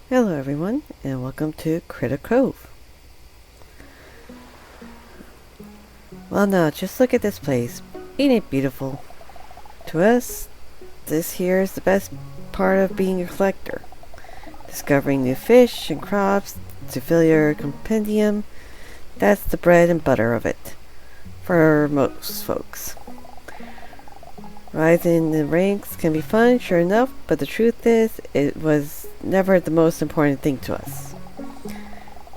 Hello everyone, and welcome to Critter Cove. Well now, just look at this place. Ain't it beautiful? To us, this here is the best part of being a collector. Discovering new fish and crops to fill your compendium, that's the bread and butter of it. For most folks. Rising in the ranks can be fun, sure enough, but the truth is, it was never the most important thing to us.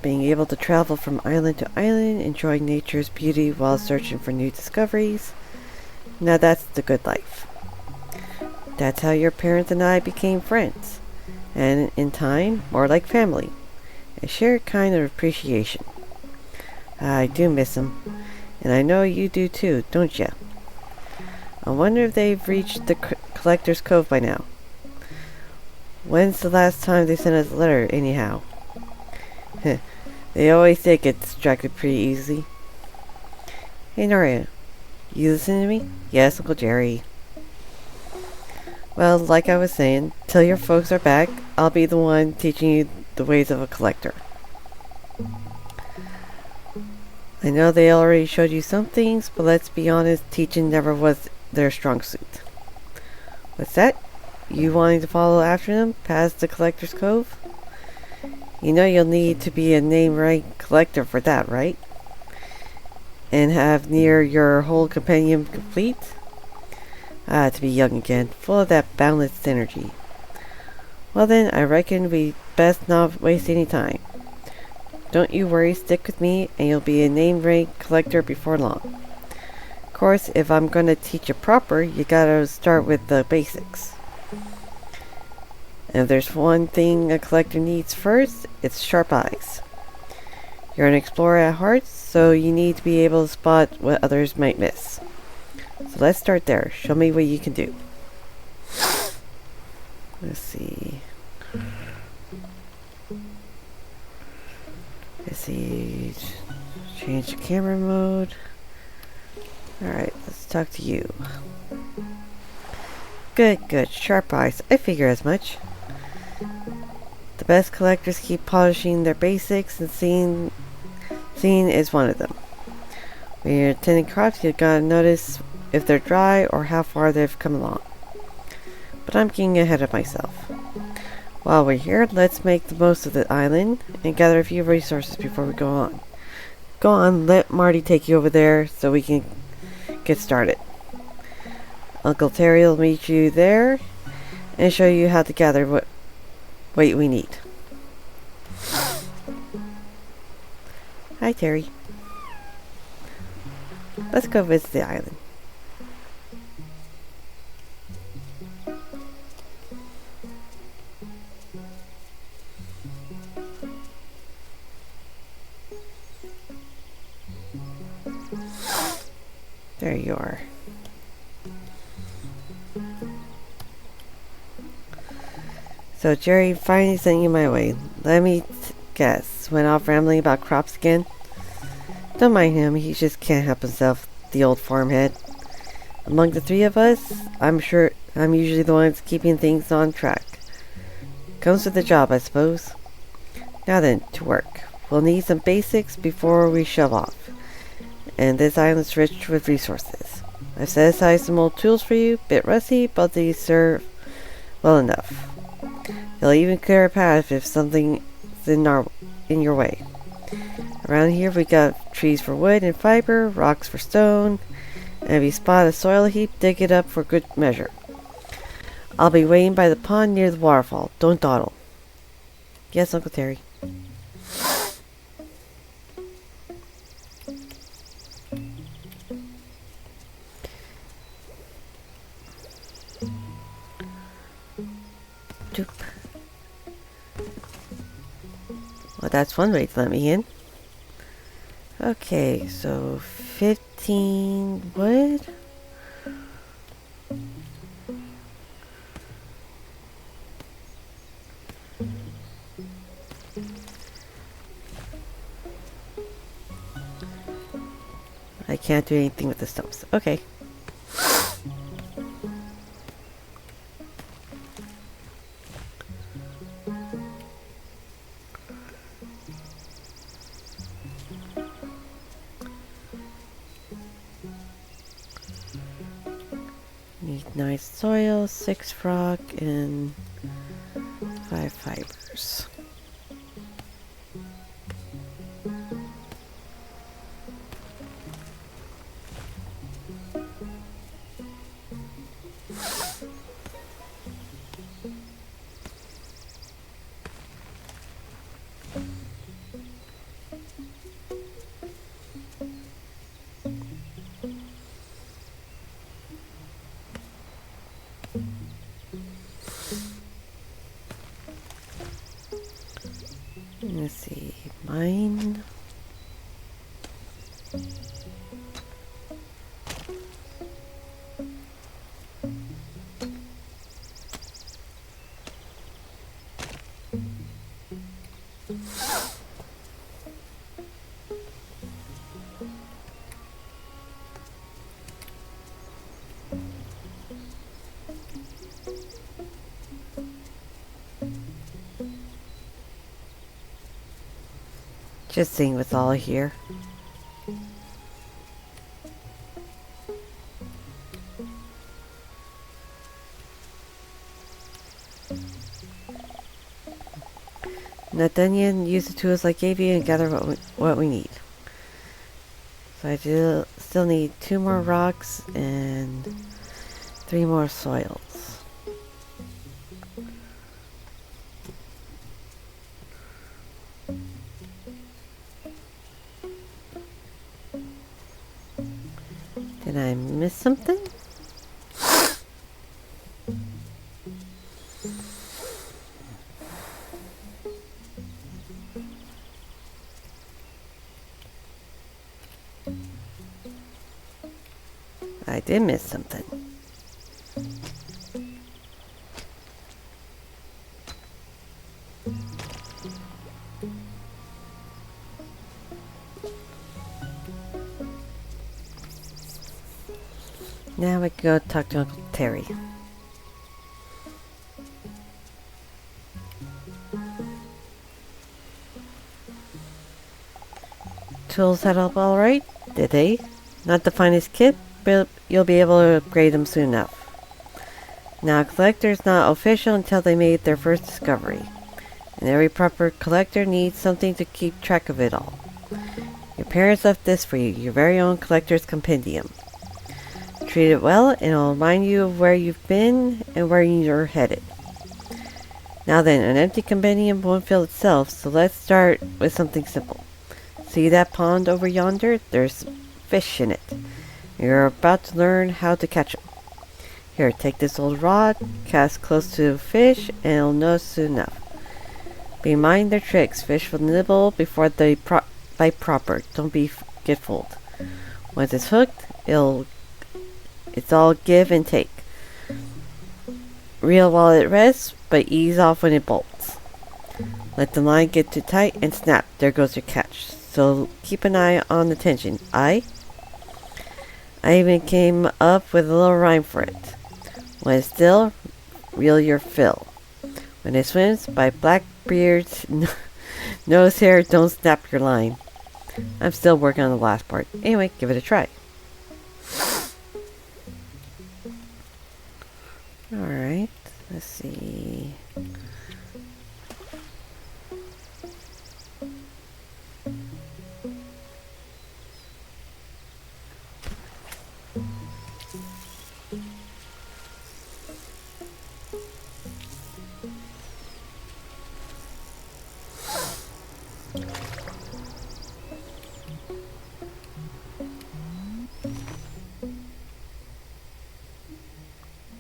Being able to travel from island to island, enjoying nature's beauty while searching for new discoveries, now that's the good life. That's how your parents and I became friends, and in time, more like family. A shared kind of appreciation. I do miss them, and I know you do too, don't ya? I wonder if they've reached the Collector's Cove by now. When's the last time they sent us a letter, anyhow? They always did get distracted pretty easily. Hey Naria, you listening to me? Yes, Uncle Jerry. Well, like I was saying, till your folks are back, I'll be the one teaching you the ways of a collector. I know they already showed you some things, but let's be honest, teaching never was their strong suit. What's that? You wanting to follow after them past the Collector's Cove? You know you'll need to be a name-rank collector for that, right? And have near your whole compendium complete? To be young again, full of that boundless energy. Well then, I reckon we best not waste any time. Don't you worry, stick with me, and you'll be a name-rank collector before long. Of course, if I'm gonna teach you proper, you gotta start with the basics. And if there's one thing a collector needs first, it's sharp eyes. You're an explorer at heart, so you need to be able to spot what others might miss. So let's start there. Show me what you can do. Let's see. Change the camera mode. Alright, let's talk to you. Good. Sharp eyes. I figure as much. The best collectors keep polishing their basics, and seeing is one of them. When you're tending crops, you gotta notice if they're dry or how far they've come along. But I'm getting ahead of myself. While we're here, let's make the most of the island and gather a few resources before we go on. Go on, let Marty take you over there so we can get started. Uncle Terry will meet you there and show you how to gather what we need. Hi, Terry. Let's go visit the island. There you are. So Jerry finally sent you my way. Let me guess. Went off rambling about crops again? Don't mind him, he just can't help himself, the old farmhead. Among the three of us, I'm sure I'm usually the one keeping things on track. Comes with the job, I suppose. Now then, to work. We'll need some basics before we shove off. And this island's rich with resources. I've set aside some old tools for you, bit rusty, but they serve well enough. They'll even clear a path if something's in your way. Around here we got trees for wood and fiber, rocks for stone, and if you spot a soil heap, dig it up for good measure. I'll be waiting by the pond near the waterfall. Don't dawdle. Yes, Uncle Terry. Doop. Well, that's one way to let me in. Okay, so 15 wood. I can't do anything with the stumps. Okay. 9 soil, 6 rock, and 5 fibers. Let's see, mine. Just seeing what's all here. Not done yet. Use the tools I gave you and gather what we need. So I still need 2 more rocks and 3 more soils. Did I miss something? I did miss something. Now we can go talk to Uncle Terry. Tools set up all right? Did they? Not the finest kit, but you'll be able to upgrade them soon enough. Now, a collector's not official until they made their first discovery. And every proper collector needs something to keep track of it all. Your parents left this for you, your very own collector's compendium. Treat it well, and it'll remind you of where you've been and where you're headed. Now then, an empty compendium won't fill itself, so let's start with something simple. See that pond over yonder? There's fish in it. You're about to learn how to catch them. Here, take this old rod, cast close to the fish, and it'll know soon enough. Be mind their tricks. Fish will nibble before they bite proper. Don't get fooled. Once it's hooked, it's all give and take. Reel while it rests, but ease off when it bolts. Let the line get too tight and snap. There goes your catch. So keep an eye on the tension. I even came up with a little rhyme for it. When it's still, reel your fill. When it swims, by Blackbeard's nose hair, don't snap your line. I'm still working on the last part. Anyway, give it a try. Alright, let's see.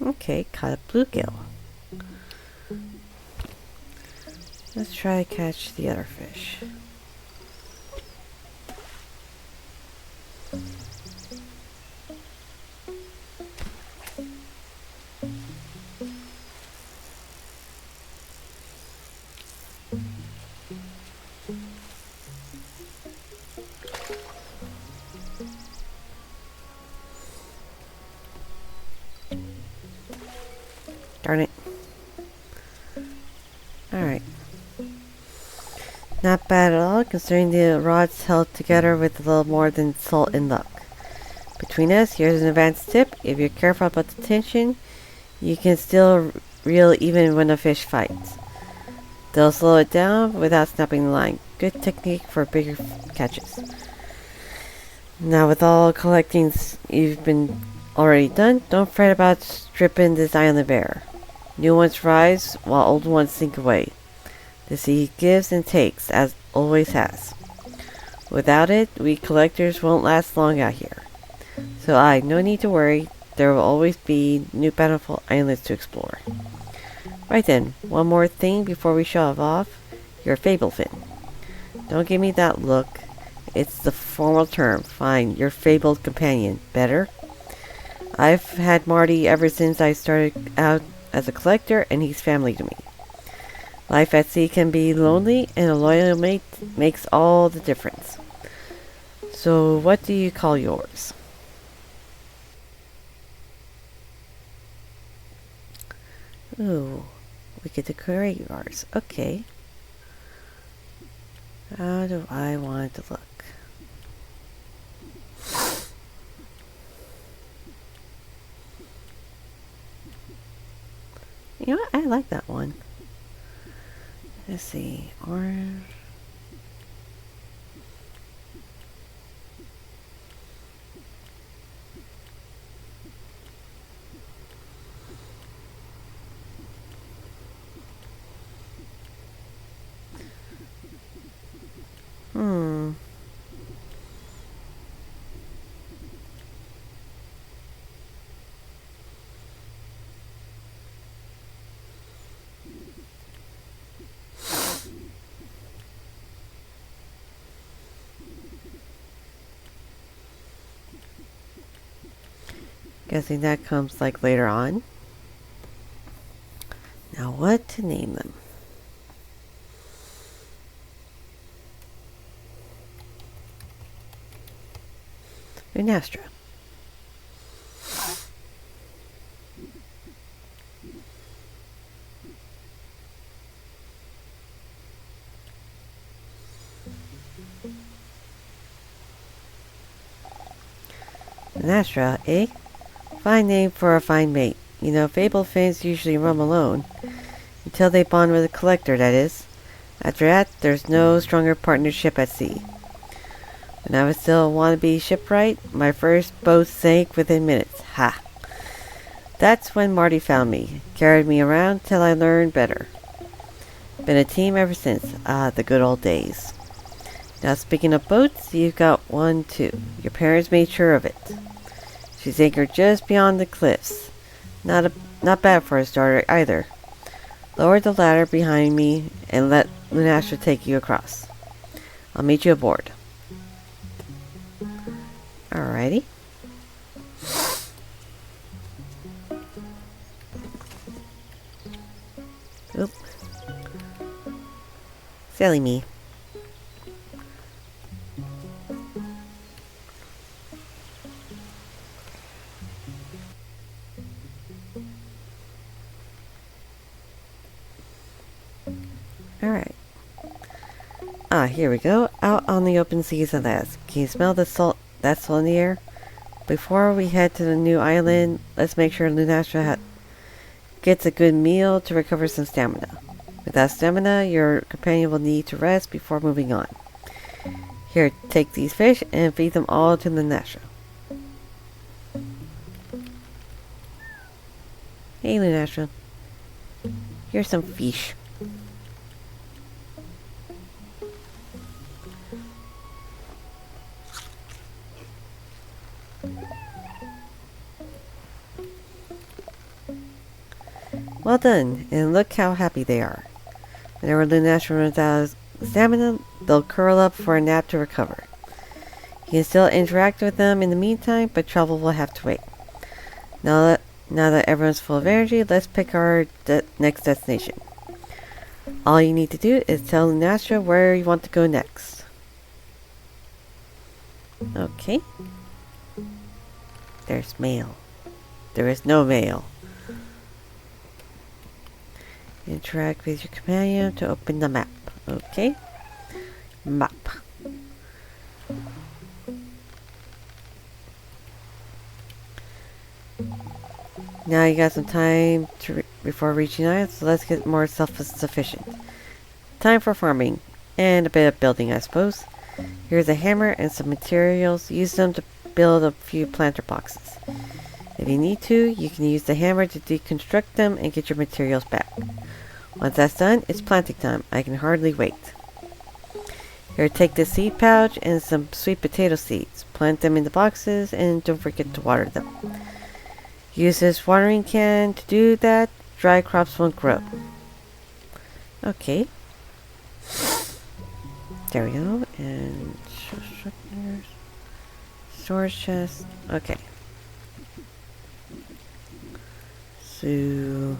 Okay, caught a bluegill. Let's try to catch the other fish. Darn it. Alright. Not bad at all, considering the rod's held together with a little more than salt and luck. Between us, here's an advanced tip. If you're careful about the tension, You can still reel even when a fish fights. They'll slow it down without snapping the line. Good technique for bigger catches. Now with all collecting you've been already done, don't fret about stripping this island bare. New ones rise while old ones sink away. The sea gives and takes, as always has. Without it, we collectors won't last long out here. So no need to worry. There will always be new bountiful islands to explore. Right then, one more thing before we shove off. Your fable fin. Don't give me that look. It's the formal term. Fine, your fabled companion. Better? I've had Marty ever since I started out as a collector, and he's family to me. Life at sea can be lonely, and a loyal mate makes all the difference. So what do you call yours? Ooh, we get to create ours. Okay. How do I want it to look? You know what? I like that one. Let's see. Orange. Guessing that comes like later on. Now what to name them? Lunastra. Lunastra, eh? Fine name for a fine mate. You know, fabled fins usually roam alone. Until they bond with a collector, that is. After that, there's no stronger partnership at sea. When I was still a wannabe shipwright, my first boat sank within minutes. Ha! That's when Marty found me. Carried me around till I learned better. Been a team ever since. The good old days. Now speaking of boats, you've got one too. Your parents made sure of it. She's anchored just beyond the cliffs. Not bad for a starter either. Lower the ladder behind me and let Lunastra take you across. I'll meet you aboard. Alrighty. Oop. Silly me. Alright. Here we go. Out on the open seas at last. Can you smell the salt? That salt in the air? Before we head to the new island, let's make sure Lunastra gets a good meal to recover some stamina. Without stamina, your companion will need to rest before moving on. Here, take these fish and feed them all to Lunastra. Hey Lunastra. Here's some fish. Well done, and look how happy they are. Whenever Lunastra runs out of stamina, they'll curl up for a nap to recover. You can still interact with them in the meantime, but travel will have to wait. Now that everyone's full of energy, let's pick our next destination. All you need to do is tell Lunastra where you want to go next. Okay. There's mail. There is no mail. Interact with your companion to open the map. Okay. Map. Now you got some time before reaching island, so let's get more self-sufficient. Time for farming. And a bit of building, I suppose. Here's a hammer and some materials. Use them to build a few planter boxes. If you need to, you can use the hammer to deconstruct them and get your materials back. Once that's done, it's planting time. I can hardly wait. Here, take this seed pouch and some sweet potato seeds. Plant them in the boxes and don't forget to water them. Use this watering can to do that. Dry crops won't grow. Okay. There we go. And storage chest. Okay. So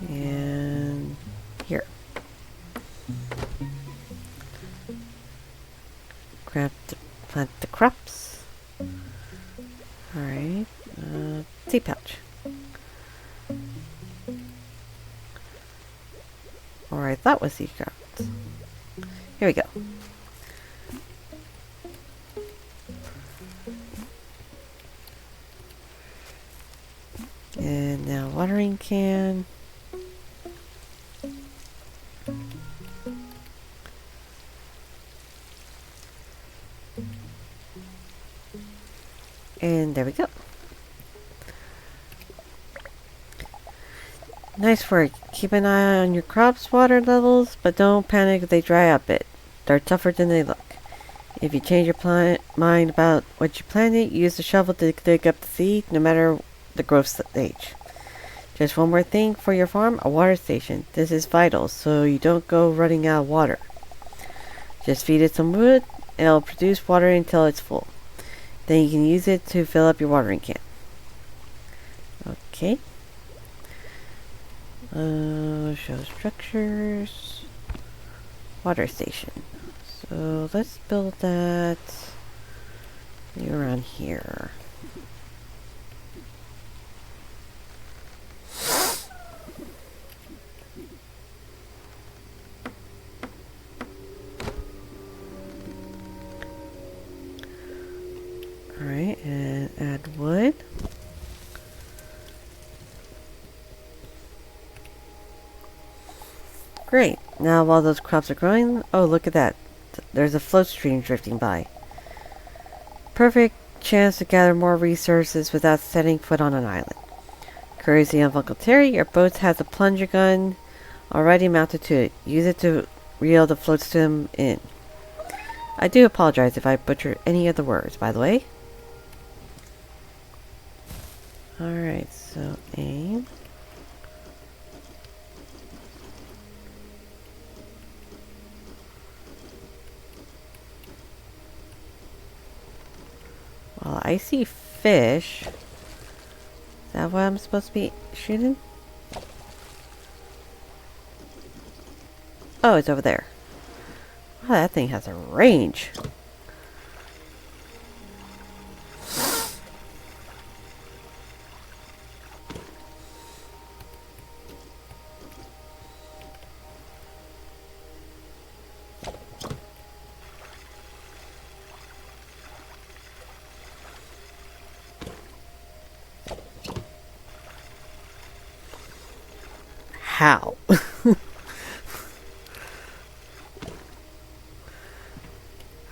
and here. Plant the crops. Alright. Seed pouch. Or I thought was seed crops. Here we go. And now watering can. And there we go. Nice work. Keep an eye on your crops' water levels, but don't panic if they dry up a bit. They're tougher than they look. If you change your mind about what you planted, use the shovel to dig up the seed, no matter the growth stage. Just one more thing for your farm, a water station. This is vital, so you don't go running out of water. Just feed it some wood, and it'll produce water until it's full. Then you can use it to fill up your watering can. Okay. Show structures. Water station. So let's build that around here. Alright, and add wood. Great. Now while those crops are growing, oh look at that. There's a float stream drifting by. Perfect chance to gather more resources without setting foot on an island. Courtesy of Uncle Terry, your boat has a plunger gun already mounted to it. Use it to reel the float stream in. I do apologize if I butcher any of the words, by the way. Alright, so aim. Well, I see fish. Is that what I'm supposed to be shooting? Oh, it's over there. Wow, that thing has a range. How?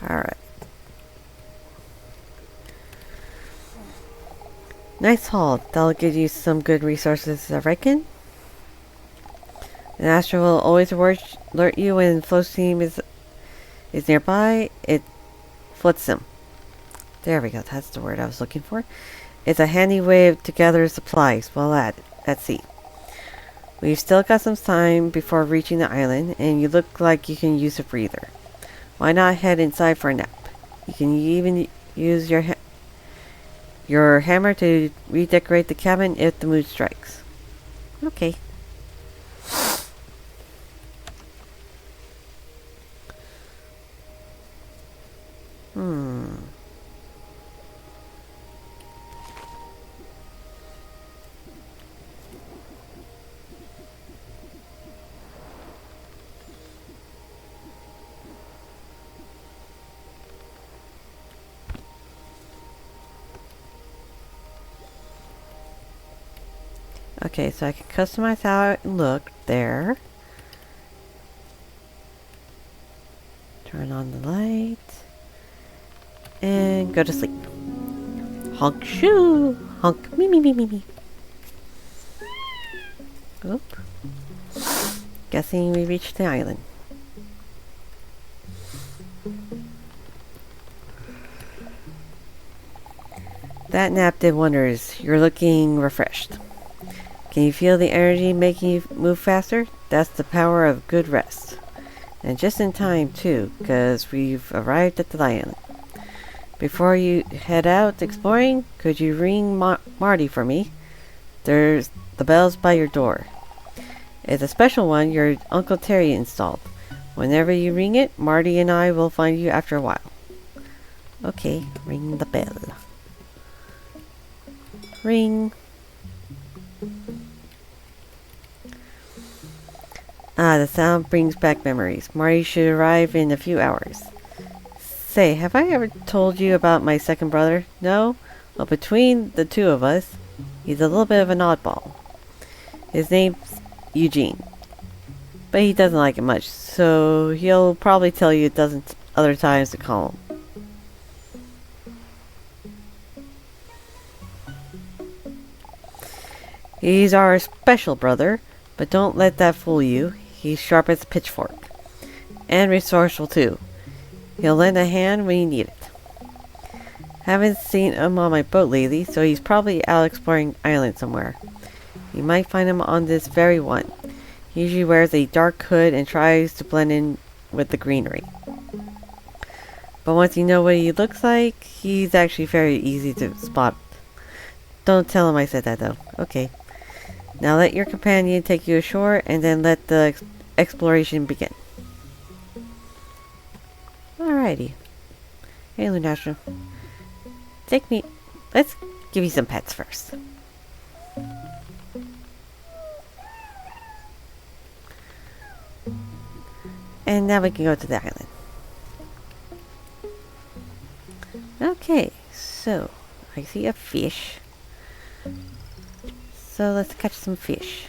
Alright. Nice haul. That'll give you some good resources, I reckon. Lunastra will always alert you when flow stream is nearby. It floods them. There we go. That's the word I was looking for. It's a handy way to gather supplies while at sea. We've still got some time before reaching the island, and you look like you can use a breather. Why not head inside for a nap? You can even use your hammer to redecorate the cabin if the mood strikes. Okay. Okay, so I can customize how it look there. Turn on the light. And go to sleep. Honk shoo! Honk me me me me me. Oop. Guessing we reached the island. That nap did wonders. You're looking refreshed. Can you feel the energy making you move faster? That's the power of good rest. And just in time, too, because we've arrived at the island. Before you head out exploring, could you ring Marty for me? There's the bell's by your door. It's a special one your Uncle Terry installed. Whenever you ring it, Marty and I will find you after a while. Okay, ring the bell. Ring. Ah, the sound brings back memories. Marty should arrive in a few hours. Say, have I ever told you about my second brother? No? Well, between the two of us, he's a little bit of an oddball. His name's Eugene. But he doesn't like it much, so he'll probably tell you a dozen other times to call him. He's our special brother, but don't let that fool you. He's sharp as a pitchfork. And resourceful too. He'll lend a hand when you need it. Haven't seen him on my boat lately, so he's probably out exploring island somewhere. You might find him on this very one. He usually wears a dark hood and tries to blend in with the greenery. But once you know what he looks like, he's actually very easy to spot. Don't tell him I said that though. Okay. Now let your companion take you ashore and then let the exploration begin. Alrighty. Hey Lunastra. Take me... Let's give you some pets first. And now we can go to the island. Okay, so I see a fish. So let's catch some fish.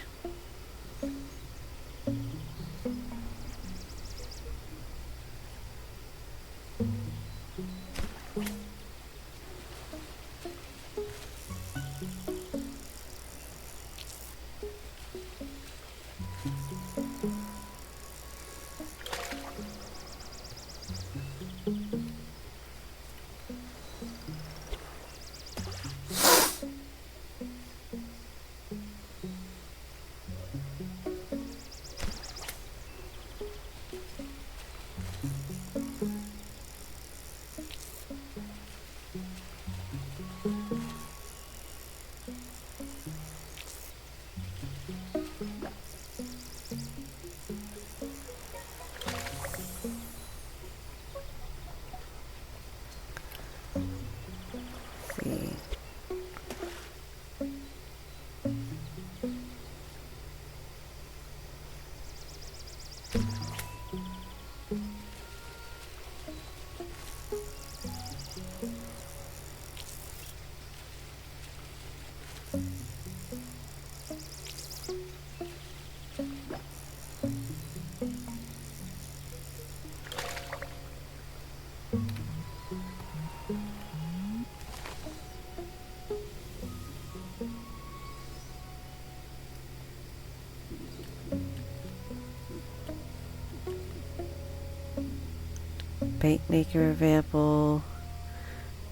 Bait maker available.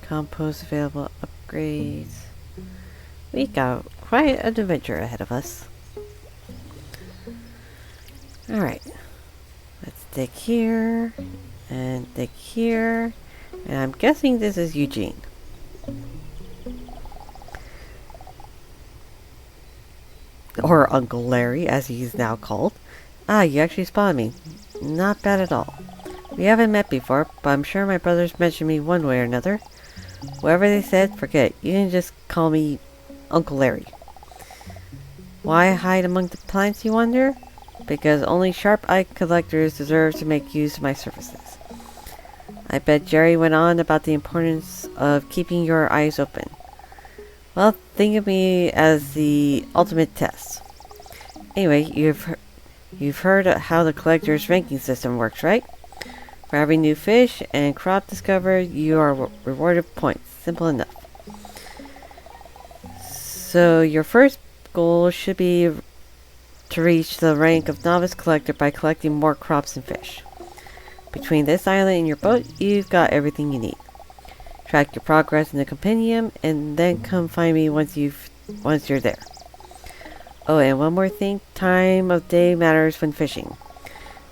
Compost available. Upgrades. We got quite an adventure ahead of us. Alright. Let's dig here. And dig here. And I'm guessing this is Eugene. Or Uncle Larry, as he's now called. Ah, you actually spotted me. Not bad at all. We haven't met before, but I'm sure my brothers mentioned me one way or another. Whatever they said, forget it. You can just call me Uncle Larry. Why hide among the plants, you wonder? Because only sharp-eyed collectors deserve to make use of my services. I bet Jerry went on about the importance of keeping your eyes open. Well, think of me as the ultimate test. Anyway, you've heard how the collector's ranking system works, right? For every new fish and crop discovered, you are rewarded points. Simple enough. So your first goal should be to reach the rank of novice collector by collecting more crops and fish. Between this island and your boat, you've got everything you need. Track your progress in the compendium, and then come find me once you're there. Oh, and one more thing, time of day matters when fishing.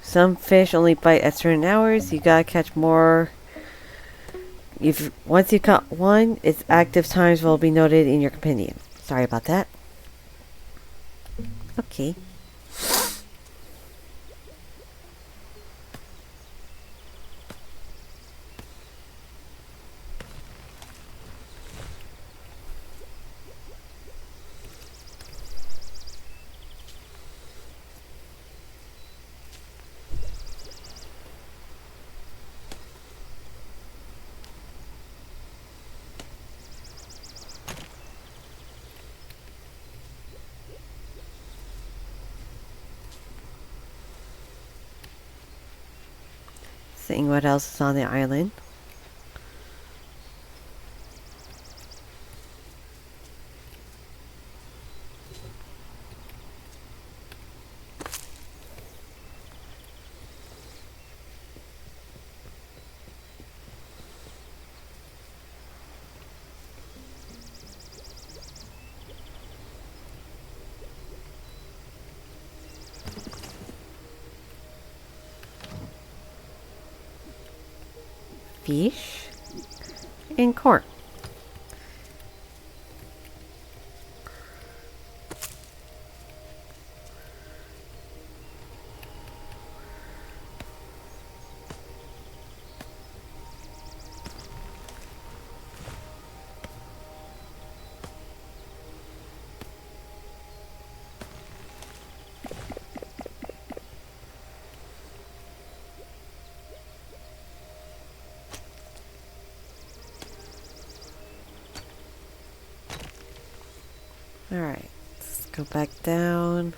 Some fish only bite at certain hours. You gotta catch more. Once you caught one, its active times will be noted in your compendium. Sorry about that. Okay. Seeing what else is on the island. Fish and corn. Alright, let's go back down.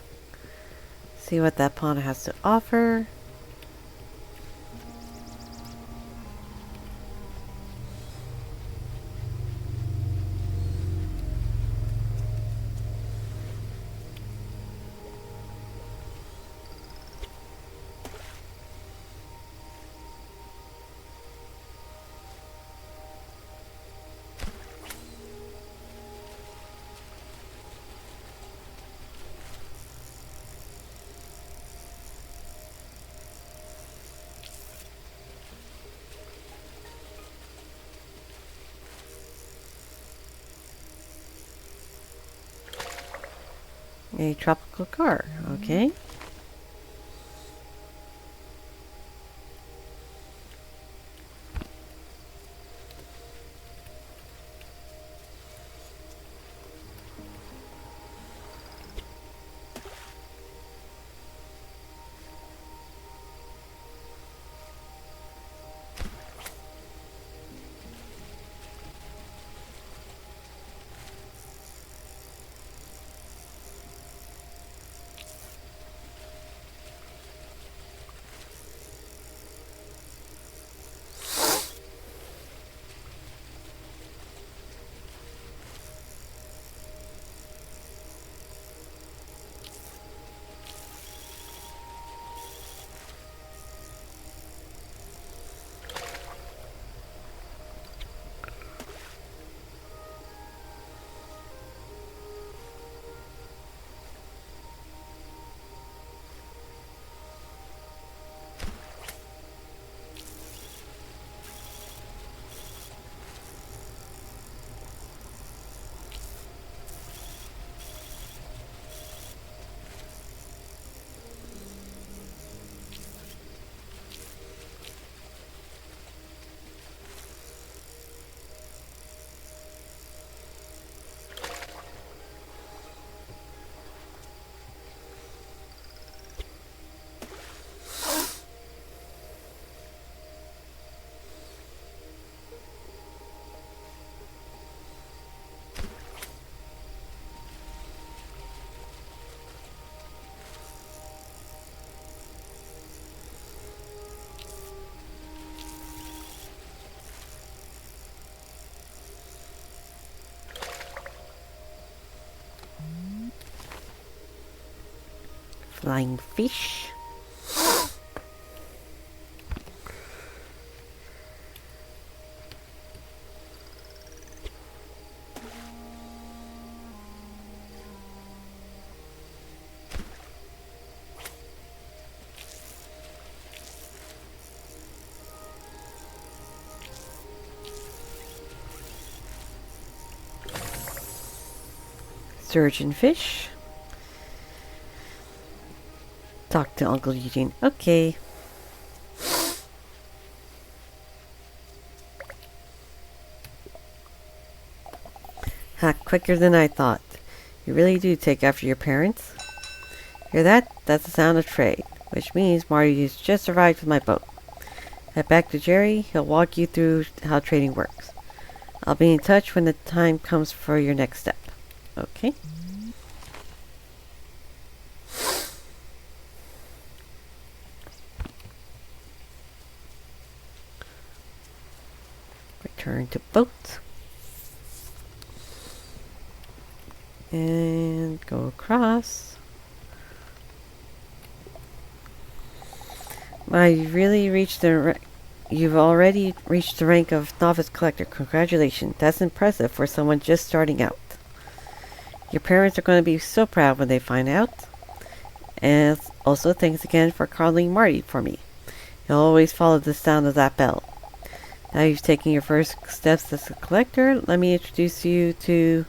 See what that pond has to offer. A tropical car, okay. flying fish. Surgeon fish. Talk to Uncle Eugene. Okay. Ha, quicker than I thought. You really do take after your parents. Hear that? That's the sound of trade, which means Marty's just arrived with my boat. Head back to Jerry. He'll walk you through how trading works. I'll be in touch when the time comes for your next step. Okay. Return to boat. And go across. You've already reached the rank of novice collector. Congratulations. That's impressive for someone just starting out. Your parents are going to be so proud when they find out. And also thanks again for calling Marty for me. He'll always follow the sound of that bell. Now you've taken your first steps as a collector, let me introduce you to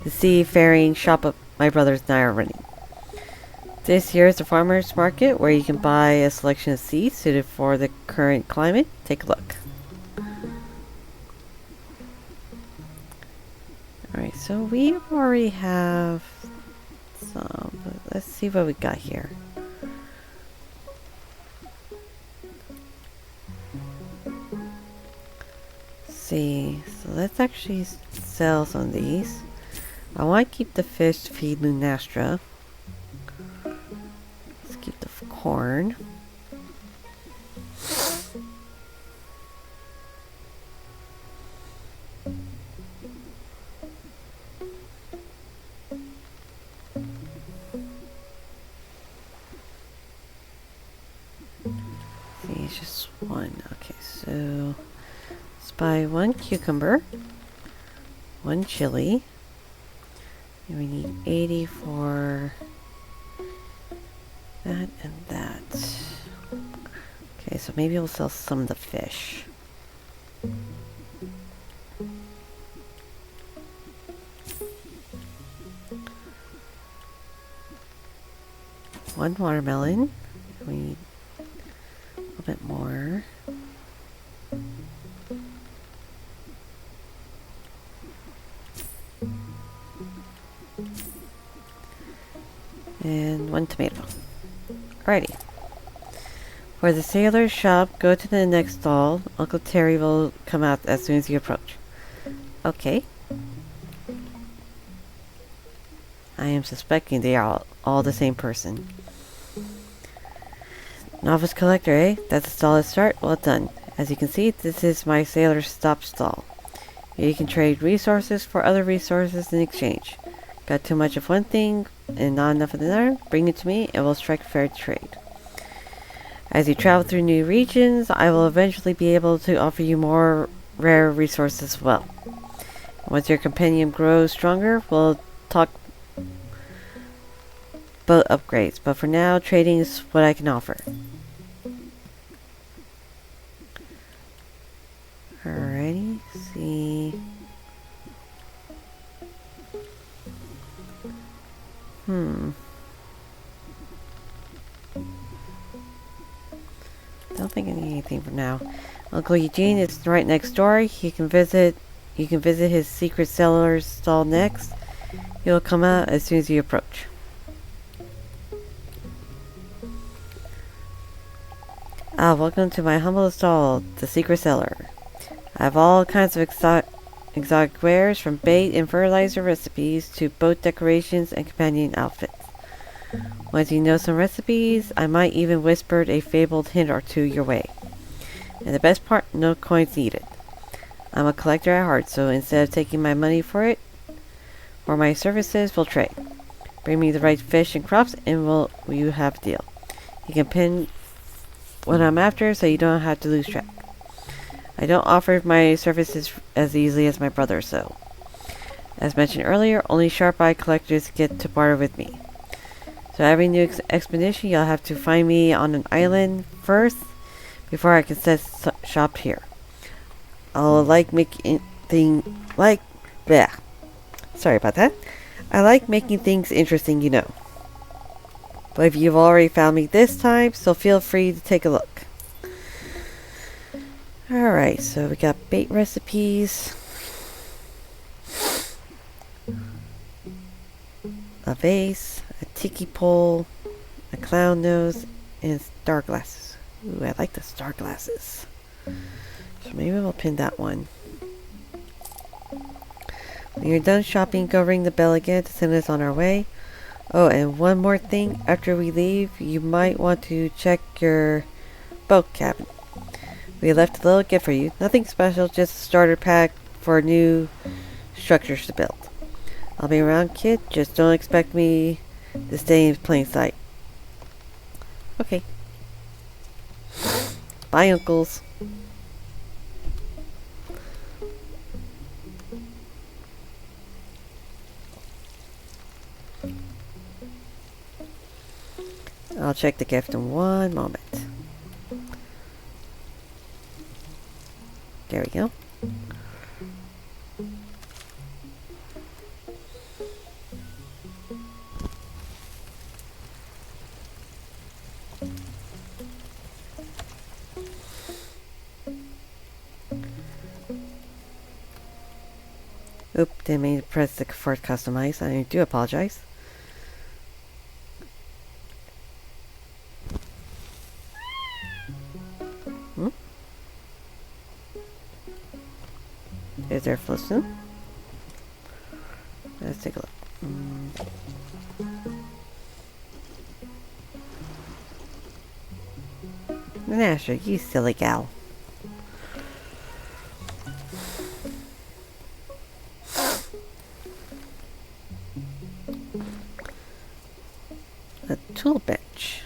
the seafaring shop of my brother's Naria running. This here is the farmer's market where you can buy a selection of seeds suited for the current climate. Take a look. Alright, so we already have some, but let's see what we got here. See, so let's actually sell some of these. I want to keep the fish to feed Lunastra. Let's keep the corn. See, it's just one. Okay, so let's buy one cucumber, one chili. And we need 80 for that and that. Okay, so maybe we'll sell some of the fish. One watermelon. We need a little bit more. And one tomato. Alrighty. For the sailor's shop, go to the next stall. Uncle Terry will come out as soon as you approach. Okay. I am suspecting they are all the same person. Novice collector, eh? That's a solid start. Well done. As you can see, this is my sailor's stop stall. Here you can trade resources for other resources in exchange. Got too much of one thing and not enough of another? Bring it to me and we'll strike fair trade. As you travel through new regions, I will eventually be able to offer you more rare resources as well. Once your compendium grows stronger, we'll talk boat upgrades, but for now, trading is what I can offer. Alrighty, see. Don't think I need anything for now. Uncle Eugene is right next door. You can visit his secret cellar's stall next. He'll come out as soon as you approach. Welcome to my humble stall, the secret cellar. I have all kinds of exotic wares, from bait and fertilizer recipes to boat decorations and companion outfits. Once you know some recipes, I might even whisper a fabled hint or two your way. And the best part, no coins needed. I'm a collector at heart, so instead of taking my money for my services, we'll trade. Bring me the right fish and crops and you have a deal. You can pin what I'm after so you don't have to lose track. I don't offer my services as easily as my brother, so. As mentioned earlier, only sharp-eyed collectors get to barter with me. So every new expedition, you'll have to find me on an island first before I can set shop here. I'll like making Sorry about that. I like making things interesting, you know. But if you've already found me this time, so feel free to take a look. Alright, so we got bait recipes. A vase, a tiki pole, a clown nose, and star glasses. Ooh, I like the star glasses. So maybe we'll pin that one. When you're done shopping, go ring the bell again to send us on our way. Oh, and one more thing. After we leave, you might want to check your boat cabin. We left a little gift for you. Nothing special, just a starter pack for new structures to build. I'll be around, kid. Just don't expect me to stay in plain sight. Okay. Bye, uncles. I'll check the gift in one moment. There we go. Oop, didn't mean to press the for customize. I do apologize. Is there a floatstone? Let's take a look. Lunastra, you silly gal. A tool bench.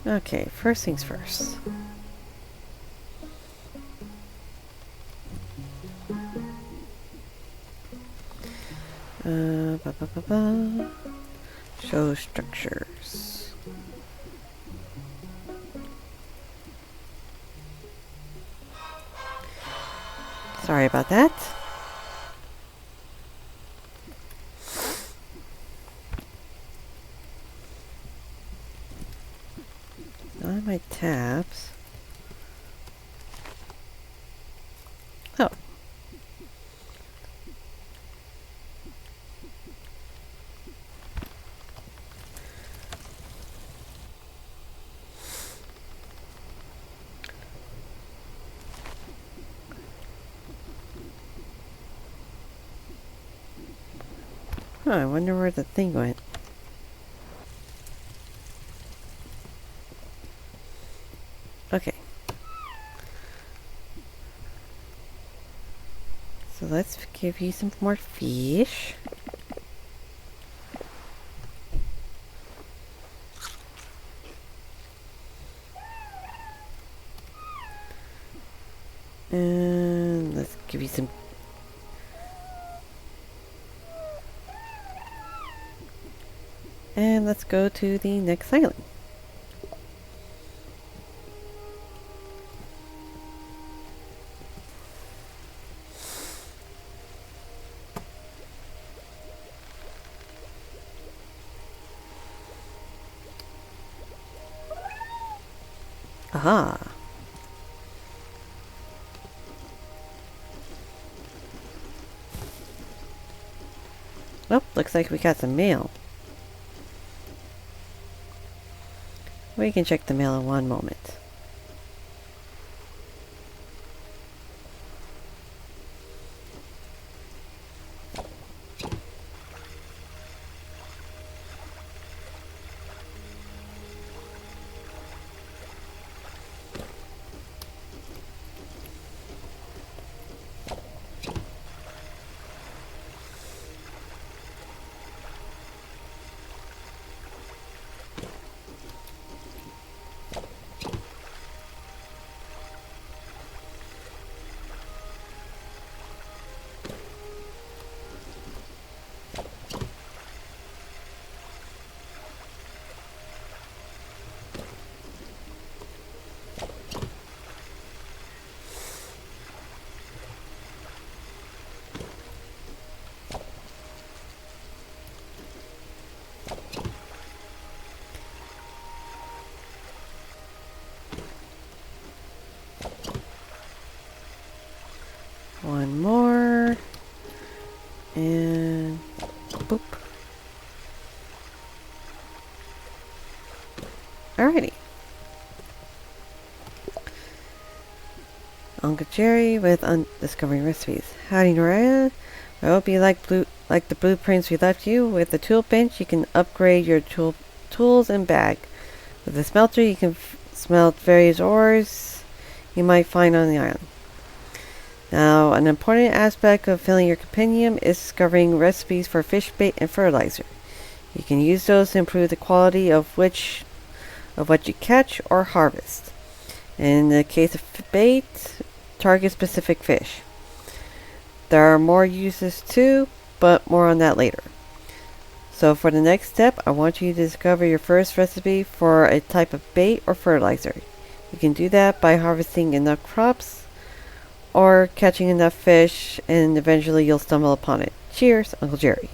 Okay, first things first. Show structures. Sorry about that. On my tabs. Oh. I wonder where the thing went. Okay. So let's give you some more fish. And let's give you some. And let's go to the next island. Aha. Well, looks like we got some mail. We can check the mail in one moment. One more. And boop. Alrighty. Uncle Jerry with Discovering Recipes. Howdy, Naria. I hope you like the blueprints we left you. With the tool bench, you can upgrade your tools and bag. With the smelter, you can smelt various ores you might find on the island. Now, an important aspect of filling your compendium is discovering recipes for fish bait and fertilizer. You can use those to improve the quality of what you catch or harvest. In the case of bait, target specific fish. There are more uses too, but more on that later. So for the next step, I want you to discover your first recipe for a type of bait or fertilizer. You can do that by harvesting enough crops or catching enough fish, and eventually you'll stumble upon it. Cheers, Uncle Jerry.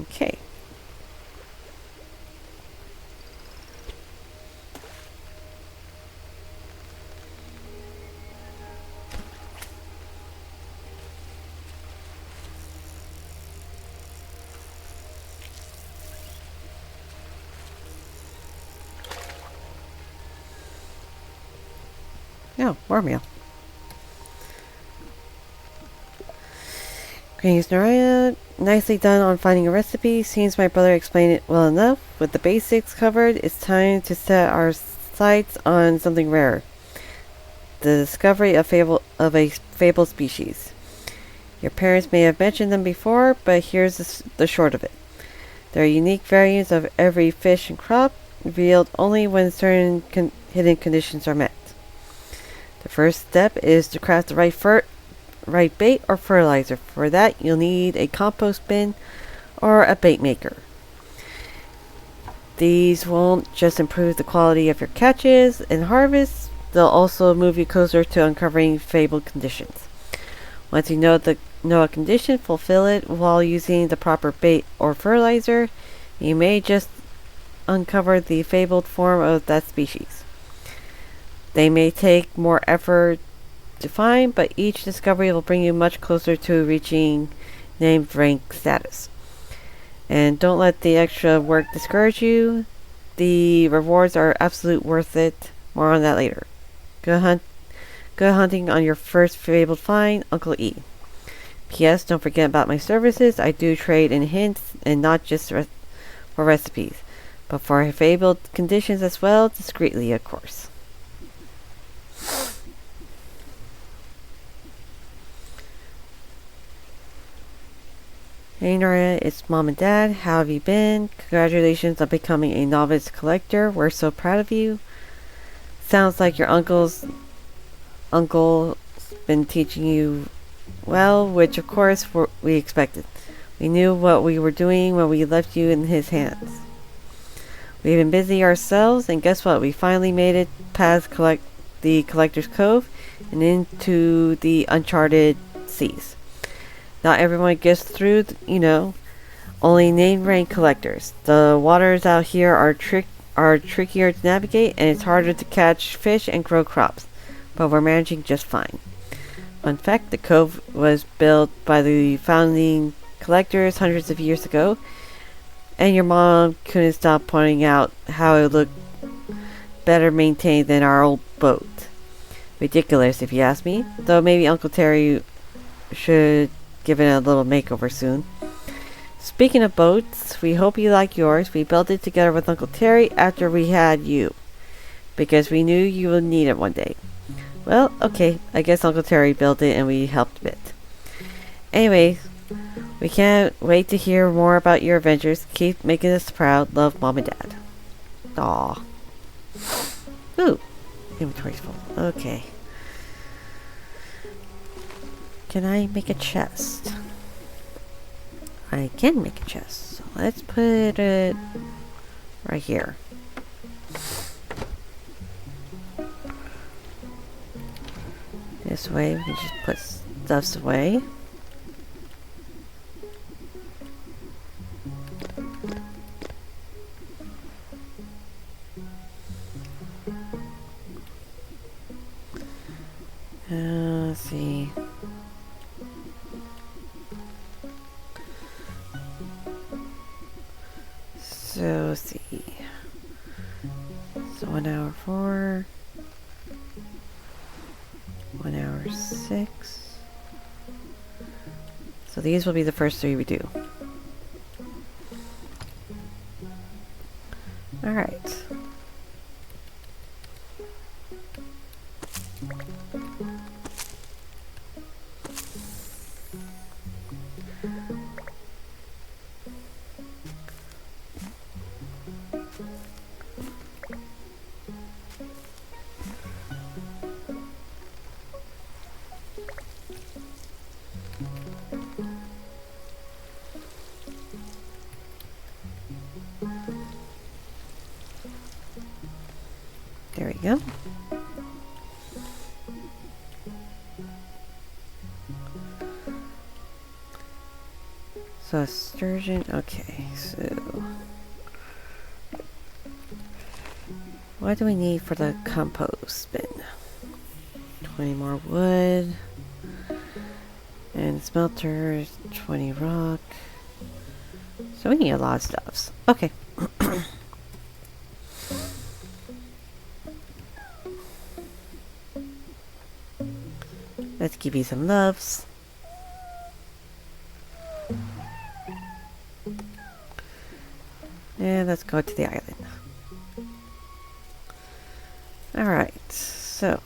Okay. Oh, more meal. Greetings, Naria. Nicely done on finding a recipe. Seems my brother explained it well enough. With the basics covered, it's time to set our sights on something rare. The discovery of a fabled species. Your parents may have mentioned them before, but here's the short of it. There are unique variants of every fish and crop, revealed only when certain hidden conditions are met. The first step is to craft the right bait or fertilizer. For that, you'll need a compost bin or a bait maker. These won't just improve the quality of your catches and harvests, they'll also move you closer to uncovering fabled conditions. Once you know a condition, fulfill it while using the proper bait or fertilizer. You may just uncover the fabled form of that species. They may take more effort to find, but each discovery will bring you much closer to reaching named rank status. And don't let the extra work discourage you. The rewards are absolutely worth it. More on that later. Good hunting on your first fabled find, Uncle E. P.S. Don't forget about my services. I do trade in hints, and not just for recipes, but for fabled conditions as well, discreetly, of course. Hey Naria, it's Mom and Dad. How have you been? Congratulations on becoming a novice collector. We're so proud of you. Sounds like your uncle's been teaching you well, which of course we expected. We knew what we were doing when we left you in his hands. We've been busy ourselves, and guess what? We finally made it past the Collector's Cove and into the uncharted seas. Not everyone gets through, only named rank collectors. The waters out here are trickier to navigate, and it's harder to catch fish and grow crops, but we're managing just fine. Fun fact, the cove was built by the founding collectors hundreds of years ago, and your mom couldn't stop pointing out how it looked better maintained than our old boat. Ridiculous, if you ask me, though maybe Uncle Terry should give it a little makeover soon. Speaking of boats, we hope you like yours. We built it together with Uncle Terry after we had you, because we knew you would need it one day. Well, okay, I guess Uncle Terry built it and we helped a bit. Anyway, we can't wait to hear more about your adventures. Keep making us proud. Love, Mom and Dad. Aww. Ooh, inventory's full. Okay. Can I make a chest? I can make a chest. So let's put it right here. This way we can just put stuffs away. Let's see. So, let's see. So 1 hour 4. 1 hour 6. So these will be the first 3 we do. Alright. There we go. So sturgeon, okay, so what do we need for the compost bin? 20 more wood and smelter, 20 rock. So we need a lot of stuffs. Okay. Let's give you some loves. And let's go to the island. Alright, so.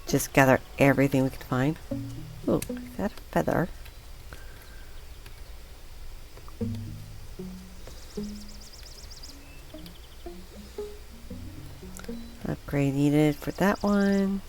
Just gather everything we can find. Oh, is that a feather? Upgrade needed for that one.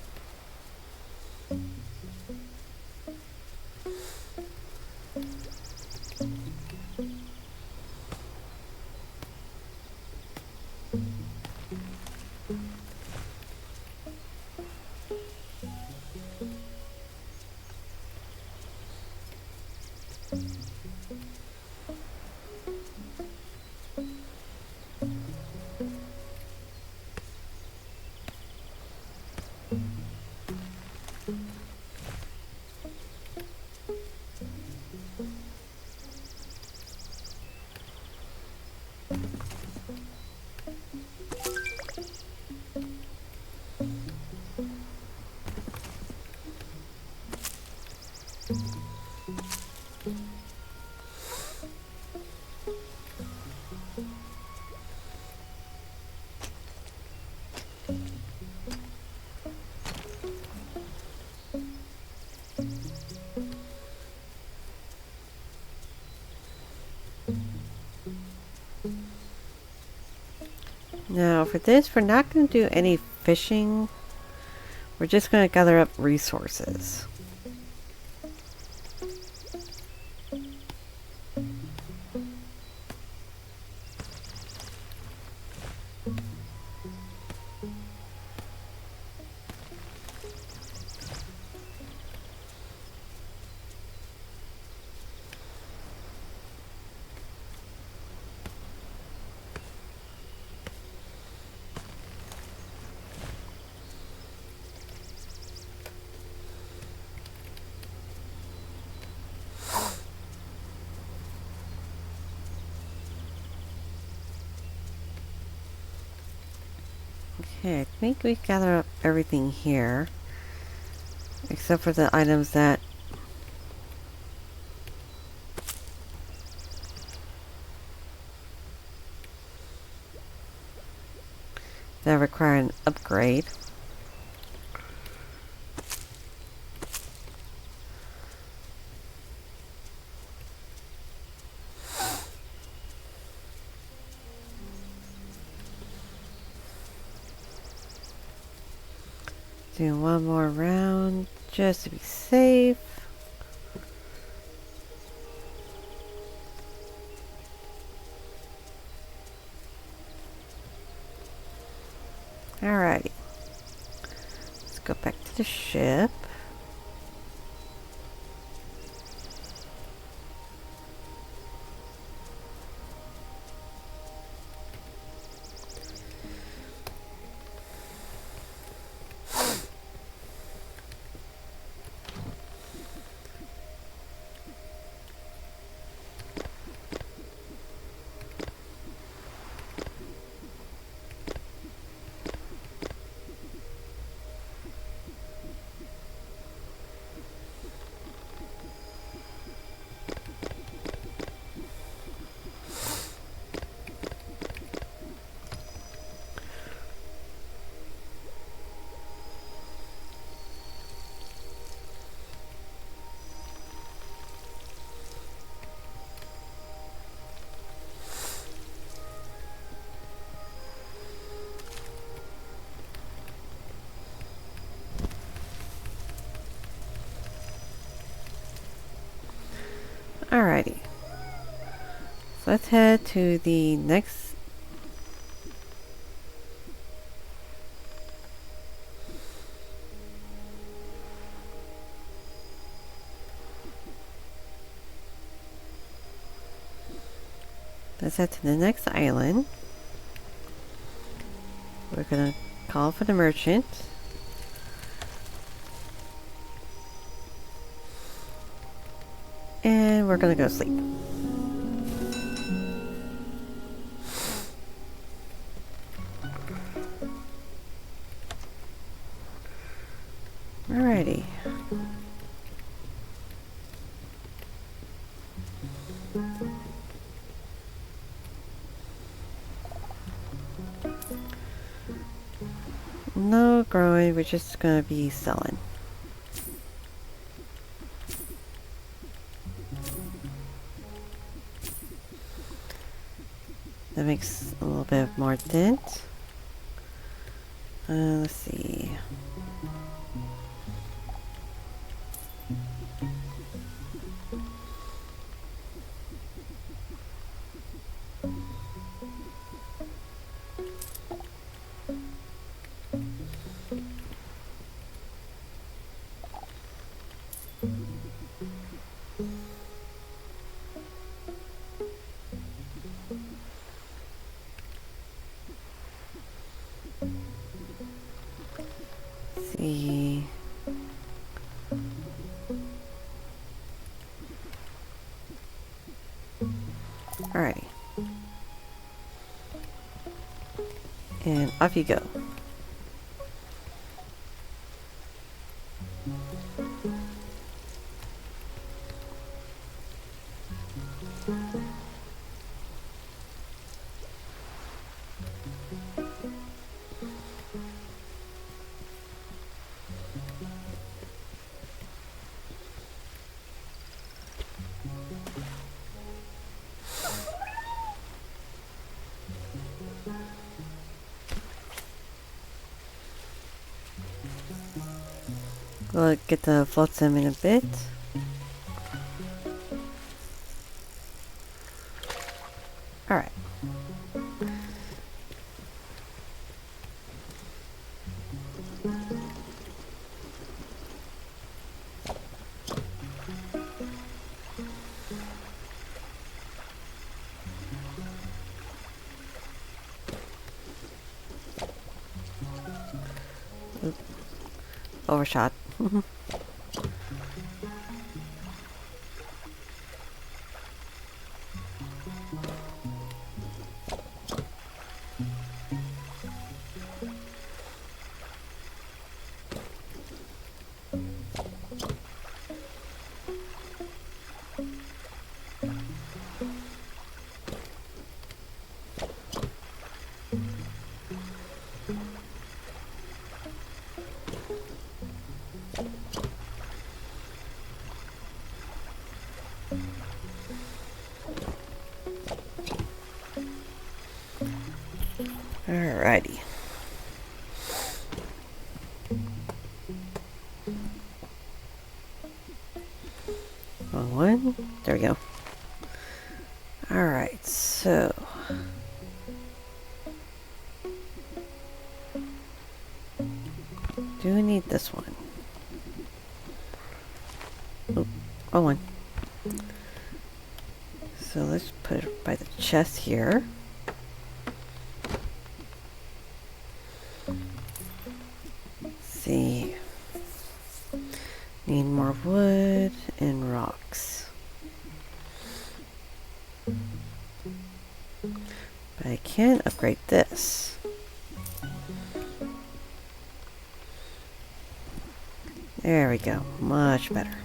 Now for this, we're not going to do any fishing. We're just going to gather up resources. Okay, I think we gather up everything here. Except for the items that require an upgrade. Do one more round just to be safe. Alrighty. Let's go back to the ship. Alrighty. So let's head to the next. Let's head to the next island. We're gonna call for the merchant. And we're gonna go sleep. Alrighty. No growing, we're just gonna be selling. That makes a little bit more dent. Let's see. See. Alrighty. And off you go. We'll get the flotsam in a bit. Alright. Oop. Overshot. Alrighty. Wrong one. There we go. Alright, so do we need this one? Oh, wrong one. So let's put it by the chest here. Let's see. Need more wood and rocks. But I can upgrade this. There we go. Much better.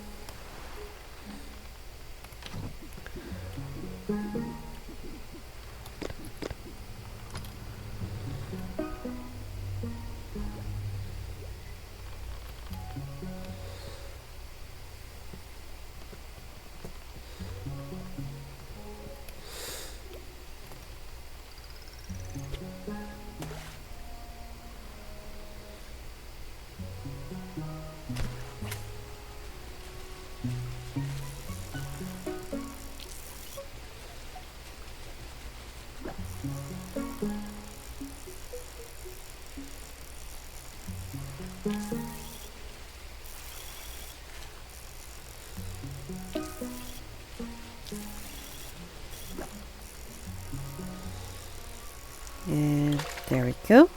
And there we go.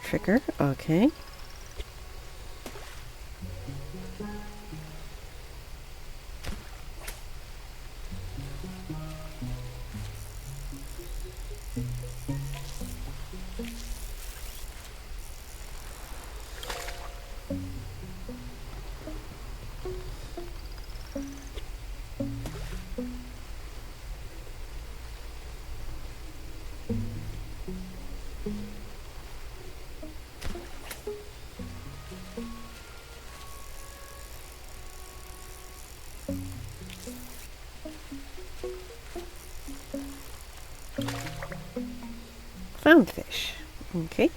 Trigger, okay. Found fish. Okay.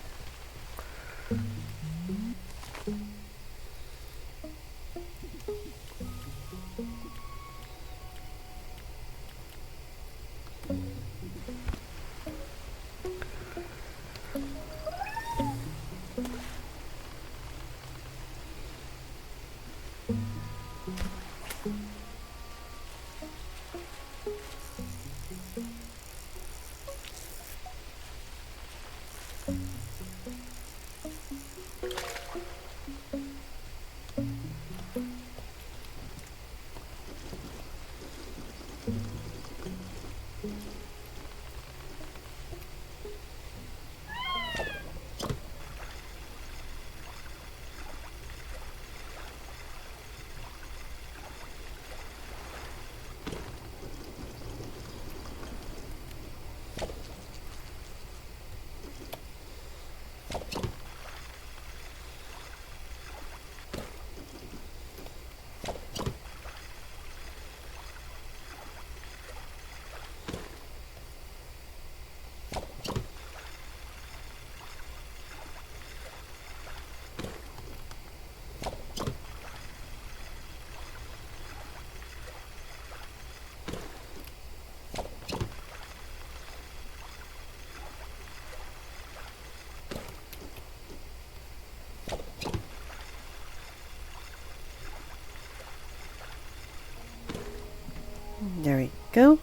There we go.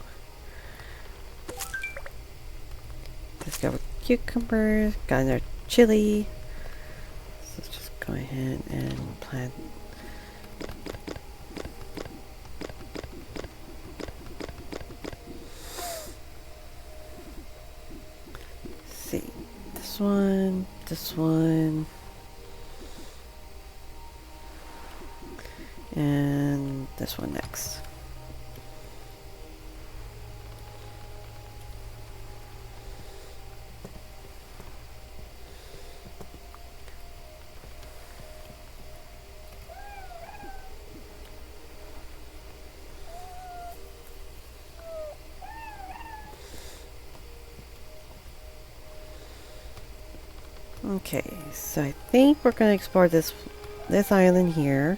Discover cucumbers. Got another chili. So let's just go ahead and plant. Let's see. This one. This one. And this one next. Okay, so I think we're gonna explore this island here.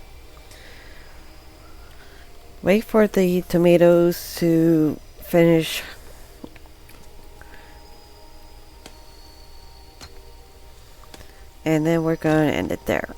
Wait for the tomatoes to finish. And then we're gonna end it there.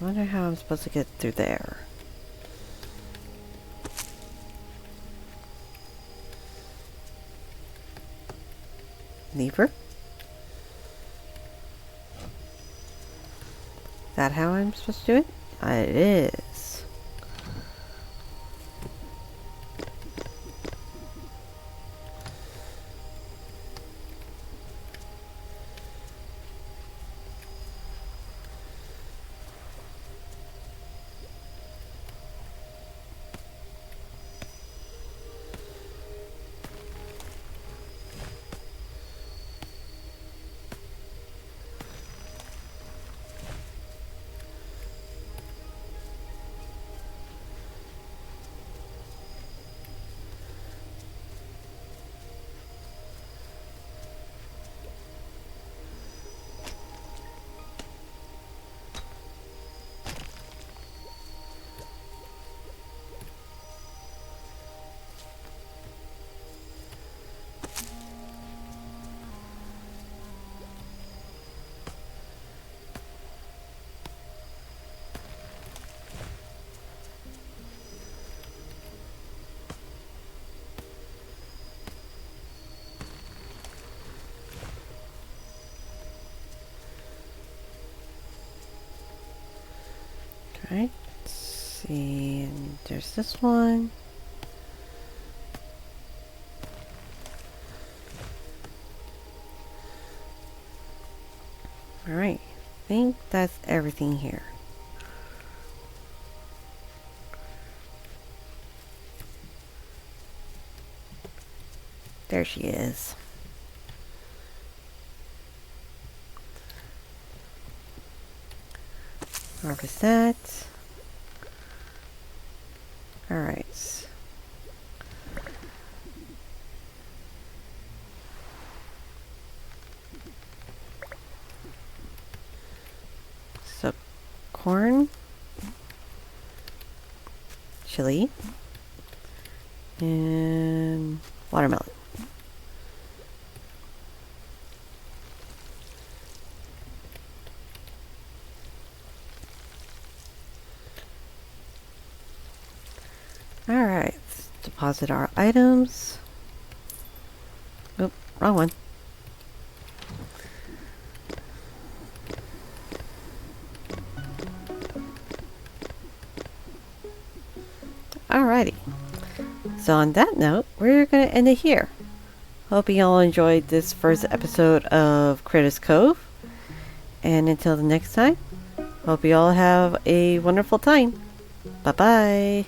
Wonder how I'm supposed to get through there. Lever? Is that how I'm supposed to do it? It is. Alright, let's see, and there's this one. Alright, I think that's everything here. There she is. Harvest that. Alright. So, corn, chili, and watermelon. Alright, let's deposit our items. Oop, wrong one. Alrighty. So on that note, we're going to end it here. Hope you all enjoyed this first episode of Critter Cove. And until the next time, hope you all have a wonderful time. Bye-bye.